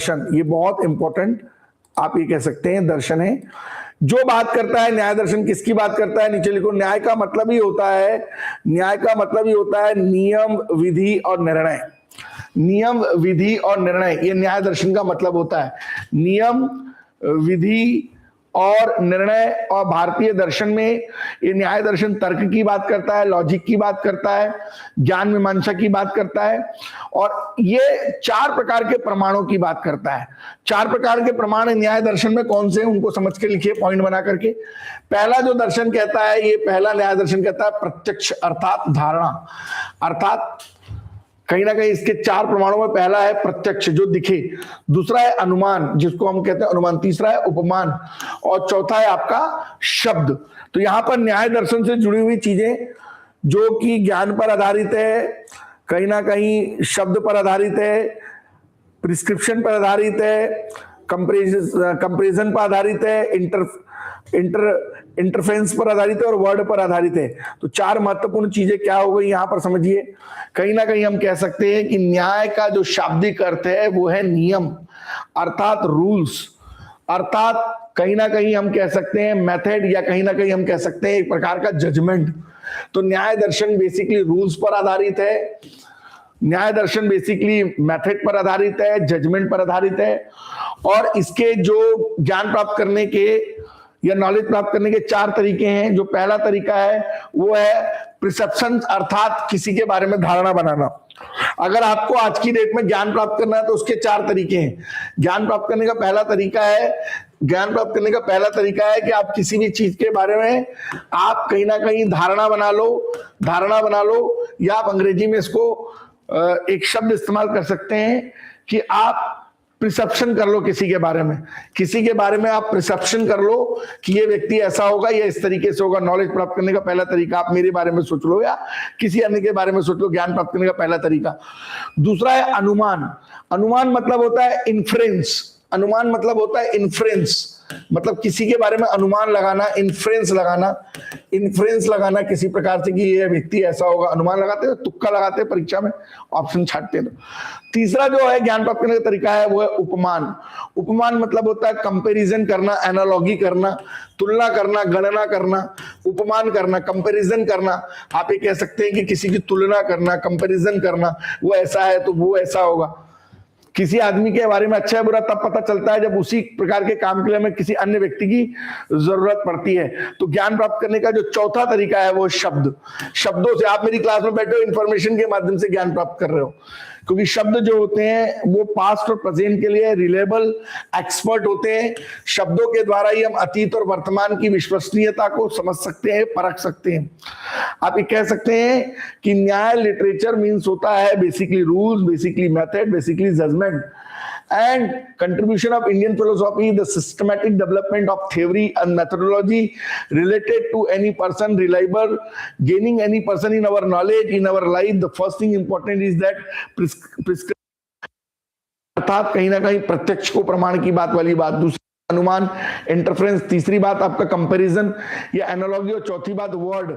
दर्शन, ये बहुत इंपॉर्टेंट आप ये कह सकते हैं दर्शन है। जो बात करता है न्याय दर्शन, किसकी बात करता है, नीचे लिखो। न्याय का मतलब ही होता है, न्याय का मतलब ही होता है नियम, विधि और निर्णय। नियम, विधि और निर्णय, ये न्याय दर्शन का मतलब होता है। नियम, विधि और निर्णय। और भारतीय दर्शन में ये न्याय दर्शन तर्क की बात करता है, लॉजिक की बात करता है, ज्ञान मीमांसा की बात करता है, और ये 4 प्रकार के प्रमाणों की बात करता है। 4 प्रकार के प्रमाण न्याय दर्शन में कौन से, उनको समझ के लिखिए पॉइंट बना करके। पहला जो दर्शन कहता है, ये पहला न्याय दर्शन कहता है प्रत्यक्ष अर्थात धारणा, अर्थात कहीं ना कहीं इसके 4 प्रमाणों में पहला है प्रत्यक्ष, जो दिखे। दूसरा है अनुमान, जिसको हम कहते हैं अनुमान। तीसरा है उपमान, और चौथा है आपका शब्द। तो यहां पर न्याय दर्शन से जुड़ी हुई चीजें जो कि ज्ञान पर आधारित है, कहीं ना कहीं शब्द पर आधारित है, प्रिस्क्रिप्शन पर आधारित है, कंपेरिजन पर आधारित है, इंटरफेरेंस पर आधारित है और वर्ड पर आधारित है। तो 4 महत्वपूर्ण चीजें क्या हो गई यहां पर समझिए। कहीं ना कहीं हम कह सकते हैं कि न्याय का जो शाब्दिक अर्थ है वो है नियम, अर्थात रूल्स, अर्थात कहीं ना कहीं हम कह सकते हैं मेथड, या कहीं ना कहीं हम कह सकते हैं एक प्रकार का जजमेंट। तो न्याय दर्शन बेसिकली रूल्स पर आधारित है, न्याय दर्शन बेसिकली मेथड पर आधारित है, जजमेंट पर आधारित है। और इसके जो ज्ञान प्राप्त करने के या नॉलेज प्राप्त करने के 4 तरीके हैं। जो पहला तरीका है वो है प्रिसेप्शन, अर्थात किसी के बारे में धारणा बनाना। अगर आपको आज की डेट में ज्ञान प्राप्त करना है तो उसके 4 तरीके हैं। ज्ञान प्राप्त करने का पहला तरीका है, ज्ञान प्राप्त करने का पहला तरीका है कि आप किसी भी चीज के बारे में आप कहीं ना कहीं धारणा बना लो, या आप अंग्रेजी में इसको एक शब्द इस्तेमाल कर सकते हैं कि आप प्रिसेप्शन कर लो किसी के बारे में आप प्रिसेप्शन कर लो कि ये व्यक्ति ऐसा होगा या इस तरीके से होगा। नॉलेज प्राप्त करने का पहला तरीका आप मेरे बारे में सोच लो या किसी अन्य के बारे में सोच लो, ज्ञान प्राप्त करने का पहला तरीका। दूसरा है अनुमान। अनुमान मतलब होता है इन्फ्रेंस, अनुमान मतलब होता है इन्फ्रेंस, मतलब किसी के बारे में अनुमान लगाना, इन्फ्रेंस लगाना किसी प्रकार से कि ये व्यक्ति ऐसा होगा। अनुमान लगाते हैं, तुक्का लगाते हैं परीक्षा में, ऑप्शन छांटते हैं। तीसरा जो है ज्ञान प्राप्त करने का तरीका है वो है उपमान। उपमान मतलब होता है कंपैरिजन करना, एनालॉजी करना, तुलना करना, गणना करना, उपमान करना, कंपैरिजन करना। आप ये कह सकते हैं कि किसी की तुलना करना, कंपैरिजन करना, वो ऐसा है तो वो ऐसा होगा। किसी आदमी के बारे में अच्छा है बुरा तब पता चलता है जब उसी प्रकार के काम के लिए हमें किसी अन्य व्यक्ति की जरूरत पड़ती है। तो ज्ञान प्राप्त करने का जो चौथा तरीका है वो शब्द। शब्दों से आप मेरी क्लास में बैठे हो, इंफॉर्मेशन के माध्यम से ज्ञान प्राप्त कर रहे हो, क्योंकि शब्द जो होते हैं वो पास्ट और प्रेजेंट के लिए रिलेबल एक्सपर्ट होते हैं। शब्दों के द्वारा ही हम अतीत और वर्तमान की विश्वसनीयता को समझ सकते हैं, परख सकते हैं। आप ये कह सकते हैं कि न्याय लिटरेचर मीन्स होता है basically rules, basically method, basically judgement and contribution of Indian philosophy, the systematic development of theory and methodology related to any person, reliable, gaining any person in our knowledge, in our life. The first thing important is that अर्थात कहीं ना कहीं प्रत्यक्ष को प्रमाण की बात वाली बात। दूसरी अनुमान, इंटरफेरेंस। तीसरी बात आपका कंपैरिजन या एनालॉजी, और चौथी बात वर्ड,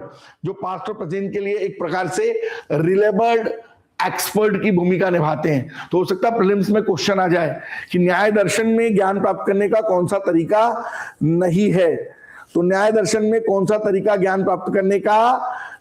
जो पास्ट और प्रेजेंट के लिए एक प्रकार से रिलेबल एक्सपर्ट की भूमिका निभाते हैं। तो हो सकता है प्रीलिम्स में क्वेश्चन आ जाए कि न्याय दर्शन में ज्ञान प्राप्त करने का कौन सा तरीका नहीं है। तो न्याय दर्शन में कौन सा तरीका ज्ञान प्राप्त करने का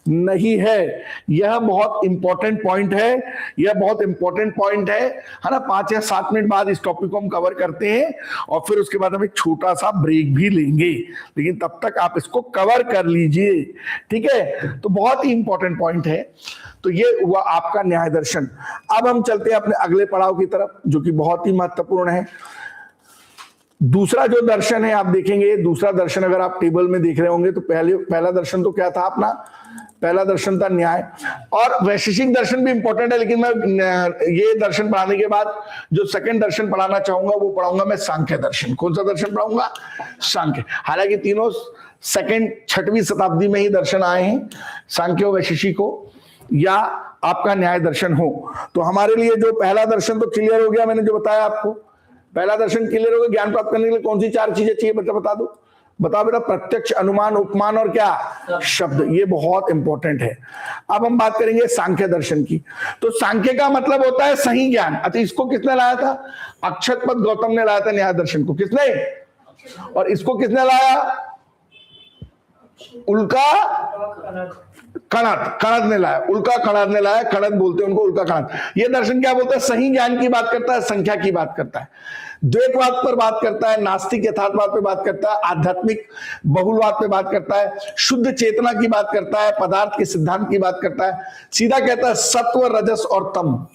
नहीं है, यह बहुत इंपॉर्टेंट पॉइंट है, यह बहुत इंपॉर्टेंट पॉइंट है ना। 5 या 7 मिनट बाद इस टॉपिक को हम कवर करते हैं और फिर उसके बाद हम एक छोटा सा ब्रेक भी लेंगे, लेकिन तब तक आप इसको कवर कर लीजिए, ठीक है। तो बहुत ही इंपॉर्टेंट पॉइंट है। तो ये हुआ आपका न्याय दर्शन। अब हम चलते हैं अपने अगले पड़ाव की तरफ, जो कि बहुत ही महत्वपूर्ण है। दूसरा जो दर्शन है आप देखेंगे, दूसरा दर्शन अगर आप टेबल में देख रहे होंगे तो पहला दर्शन तो क्या था अपना, पहला दर्शन था न्याय। और वैशेषिक दर्शन भी इंपॉर्टेंट है, लेकिन मैं ये दर्शन पढ़ाने के बाद जो सेकंड दर्शन पढ़ाना चाहूंगा वो पढ़ाऊंगा मैं सांख्य दर्शन। कौन सा दर्शन पढ़ाऊंगा? सांख्य। हालांकि तीनों सेकंड 6वीं शताब्दी में ही दर्शन आए हैं, सांख्य, वैशेषिक हो या आपका न्याय दर्शन हो। तो हमारे लिए जो पहला दर्शन तो क्लियर हो गया, मैंने जो बताया आपको, पहला दर्शन क्लियर हो गया। ज्ञान प्राप्त करने के लिए कौन सी 4 चीजें चाहिए बच्चा बता दो? बताओ बेटा, प्रत्यक्ष, अनुमान, उपमान और क्या, शब्द, ये बहुत इंपॉर्टेंट है। अब हम बात करेंगे सांख्य दर्शन की। तो सांख्य का मतलब होता है सही ज्ञान। अच्छा, इसको किसने लाया था? अक्षतपद गौतम ने लाया था न्याय दर्शन को। किसने? और इसको किसने लाया? उल्का कणद ने लाया। उल्का कणद ने लाया। कणद बोलते हैं उनको, उल्का कणद। ये दर्शन क्या बोलता है? सही ज्ञान की बात करता है, संख्या की बात करता है, द्वैतवाद पर बात करता है, नास्तिक यथार्थवाद पे बात करता है, आध्यात्मिक बहुलवाद पे बात करता है, शुद्ध चेतना की बात करता है, पदार्थ के सिद्धांत की बात करता है, सीधा कहता है सत्व, रजस और तम,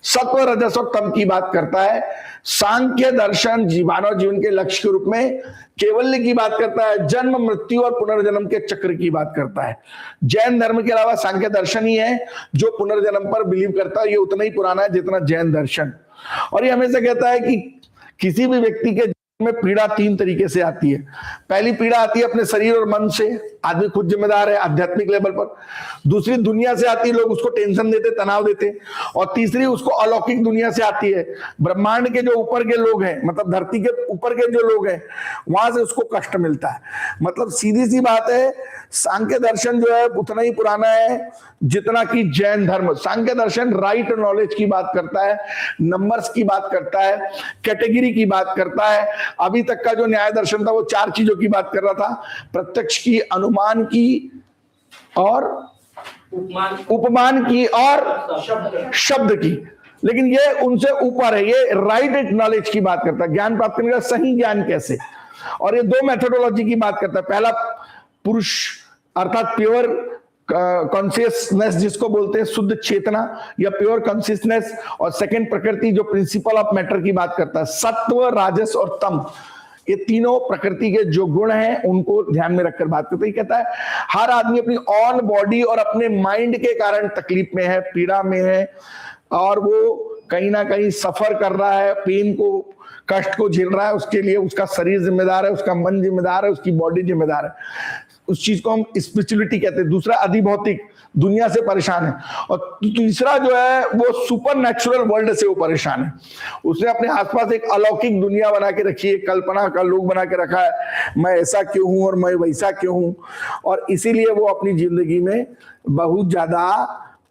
सत्व, रजस और तम की बात करता है। सांख्य दर्शन मानव जीवन के लक्ष्य के रूप में केवल्य की बात करता है, जन्म, मृत्यु और पुनर्जन्म के चक्र की बात करता है। जैन धर्म के अलावा सांख्य दर्शन ही है जो पुनर्जन्म पर बिलीव करता है। ये उतना ही पुराना है जितना जैन दर्शन। और ये हमेशा कहता है कि किसी भी व्यक्ति के में पीड़ा तीन तरीके से आती है। पहली पीड़ा आती है अपने शरीर और मन से, आदमी खुद जिम्मेदार है आध्यात्मिक लेवल पर। दूसरी दुनिया से आती है, लोग उसको टेंशन देते, तनाव देते। और तीसरी उसको अलौकिक दुनिया से आती है, ब्रह्मांड के जो ऊपर के लोग हैं, मतलब धरती के ऊपर के जो लोग हैं, वहां से उसको कष्ट मिलता है। मतलब सीधी सी बात है, सांख्य दर्शन जो है उतना ही पुराना है जितना कि जैन धर्म। सांख्य दर्शन राइट नॉलेज की बात करता है, नंबर्स की बात करता है, कैटेगरी की बात करता है। अभी तक का जो न्याय दर्शन था वो चार चीजों की बात कर रहा था, प्रत्यक्ष की, अनुमान की और उपमान की और शब्द की। लेकिन ये उनसे ऊपर है, ये राइट नॉलेज की बात करता है, ज्ञान प्राप्त करने का सही ज्ञान कैसे। और ये दो मेथोडोलॉजी की बात करता है। पहला पुरुष अर्थात प्योर कॉन्शियसनेस जिसको बोलते हैं, शुद्ध चेतना या प्योर कॉन्शियसनेस। और सेकंड प्रकृति जो प्रिंसिपल ऑफ मैटर की बात करता है, सत्व, राजस और तम। ये तीनों प्रकृति के जो गुण हैं उनको ध्यान में रखकर बात करते हैं। कहता है हर आदमी अपनी ऑन बॉडी और अपने माइंड के कारण तकलीफ में है, पीड़ा में है, और वो कहीं ना कहीं सफर कर रहा है, पेन को, कष्ट को झेल रहा है। उसके लिए उसका शरीर जिम्मेदार है, उसका मन जिम्मेदार है, उसकी बॉडी जिम्मेदार है। उस चीज को हम स्पिरिचुअलिटी कहते हैं। दूसरा अधिभौतिक, दुनिया से परेशान है। और तीसरा जो है वो सुपर नेचुरल वर्ल्ड से वो परेशान है। उसने अपने आसपास एक अलौकिक दुनिया बना के रखी है, कल्पना का लोग बना के रखा है, मैं ऐसा क्यों हूं और मैं वैसा क्यों हूं। और इसीलिए वो अपनी जिंदगी में बहुत ज्यादा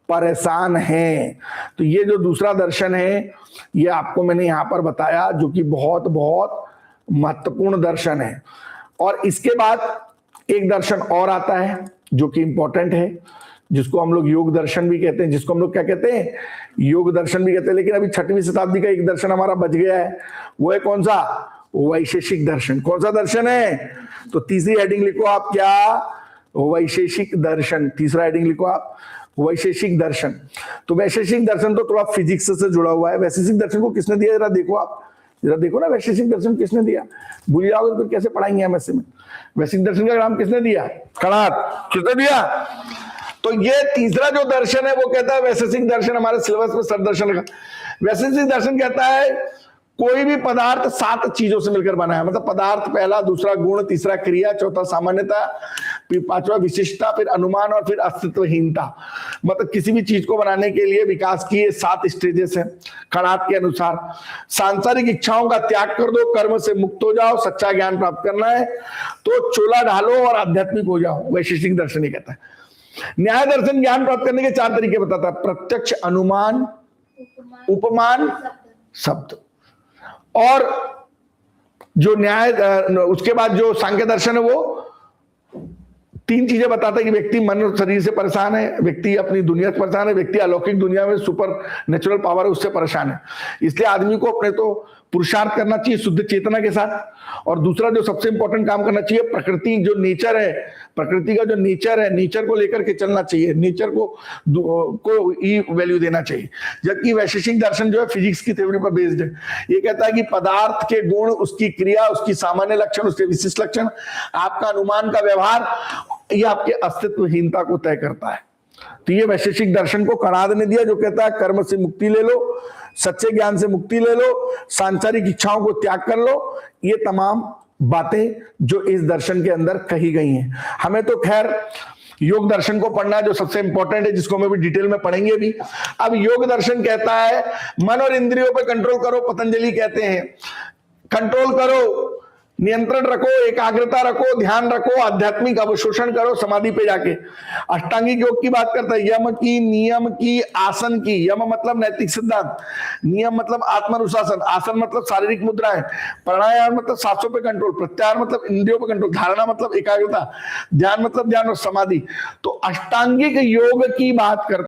परेशान है। तो ये जो दूसरा दर्शन है ये आपको मैंने यहां पर बताया, जो कि बहुत बहुत महत्वपूर्ण दर्शन है। और इसके बाद एक दर्शन और आता है जो कि इंपॉर्टेंट है, जिसको हम लोग योग दर्शन भी कहते हैं, जिसको हम लोग क्या कहते हैं, योग दर्शन भी कहते हैं। लेकिन अभी 6वीं शताब्दी का एक दर्शन हमारा बच गया है, वो है कौन सा, वैशेषिक दर्शन। कौन सा दर्शन है? तो तीसरी हेडिंग लिखो आप, क्या, वैशेषिक दर्शन। तीसरा हेडिंग लिखो आप, वैशेषिक दर्शन। तो वैशेषिक दर्शन तो थोड़ा फिजिक्स से जुड़ा हुआ है। वैशेषिक दर्शन को किसने दिया, जरा देखो आप, जरा देखो ना, वैशेषिक दर्शन किसने दिया। भूल जाओगे तो कैसे पढ़ाएंगे हम ऐसे में। वैशेषिक दर्शन का नाम किसने दिया, कणाद। किसने दिया? तो ये तीसरा जो दर्शन है वो कहता है, वैशेषिक दर्शन हमारे सिलेबस में सब दर्शन का। वैशेषिक दर्शन कहता है कोई भी पदार्थ 7 चीजों से मिलकर बना है। मतलब पदार्थ पहला, दूसरा गुण, तीसरा क्रिया, चौथा सामान्यता, फिर पांचवा विशिष्टता, फिर अनुमान और फिर अस्तित्वहीनता। मतलब किसी भी चीज को बनाने के लिए विकास की 7 स्टेजेस हैं कणाद के अनुसार। सांसारिक इच्छाओं का त्याग कर दो, कर्म से मुक्त हो जाओ, सच्चा ज्ञान प्राप्त करना है तो चोला ढालो और आध्यात्मिक हो जाओ। वैशेषिक दर्शन ही कहता है। न्याय दर्शन ज्ञान प्राप्त करने के 4 तरीके बताता है, प्रत्यक्ष, अनुमान, उपमान, शब्द। और जो न्याय, उसके बाद जो सांख्य दर्शन है वो 3 चीजें बताता है कि व्यक्ति मन और शरीर से परेशान है, व्यक्ति अपनी दुनिया से परेशान है, व्यक्ति अलौकिक दुनिया में सुपर नेचुरल पावर है उससे परेशान है। इसलिए आदमी को अपने तो पुरुषार्थ करना चाहिए शुद्ध चेतना के साथ। और दूसरा जो सबसे इंपॉर्टेंट काम करना चाहिए, प्रकृति जो नेचर है, प्रकृति का जो नेचर है, नेचर को लेकर के चलना चाहिए, नेचर को ही वैल्यू देना चाहिए। जबकि वैशेषिक दर्शन जो है फिजिक्स की थ्योरी पर बेस्ड है। ये कहता है कि पदार्थ के गुण, उसकी क्रिया, उसकी सामान्य लक्षण, उसके विशिष्ट लक्षण, आपका अनुमान का व्यवहार, ये आपके अस्तित्वहीनता को तय करता है। तो ये वैशेषिक दर्शन को कणाद ने दिया, जो कहता है कर्म से मुक्ति ले लो, सच्चे ज्ञान से मुक्ति ले लो, सांसारिक इच्छाओं को त्याग कर लो। ये तमाम बातें जो इस दर्शन के अंदर कही गई हैं। हमें तो खैर योग दर्शन को पढ़ना है जो सबसे इंपॉर्टेंट है, जिसको हम भी डिटेल में पढ़ेंगे भी। अब योग दर्शन कहता है मन और इंद्रियों पर कंट्रोल करो। पतंजलि कहते हैं कंट्रोल करो, नियंत्रण रखो, एकाग्रता रखो, ध्यान रखो, आध्यात्मिक अवशोषण करो समाधि पे जाके। अष्टांगिक योग की बात करता है, यम की, नियम की, आसन की। यम मतलब नैतिक सिद्धांत, नियम मतलब आत्मानुशासन, आसन मतलब शारीरिक मुद्राएं, प्राणायाम मतलब सांसों पे कंट्रोल, प्रत्याहार मतलब इंद्रियों पे कंट्रोल, धारणा मतलब एकाग्रता, ध्यान मतलब ध्यान और समाधि। तो अष्टांगिक योग की बात करते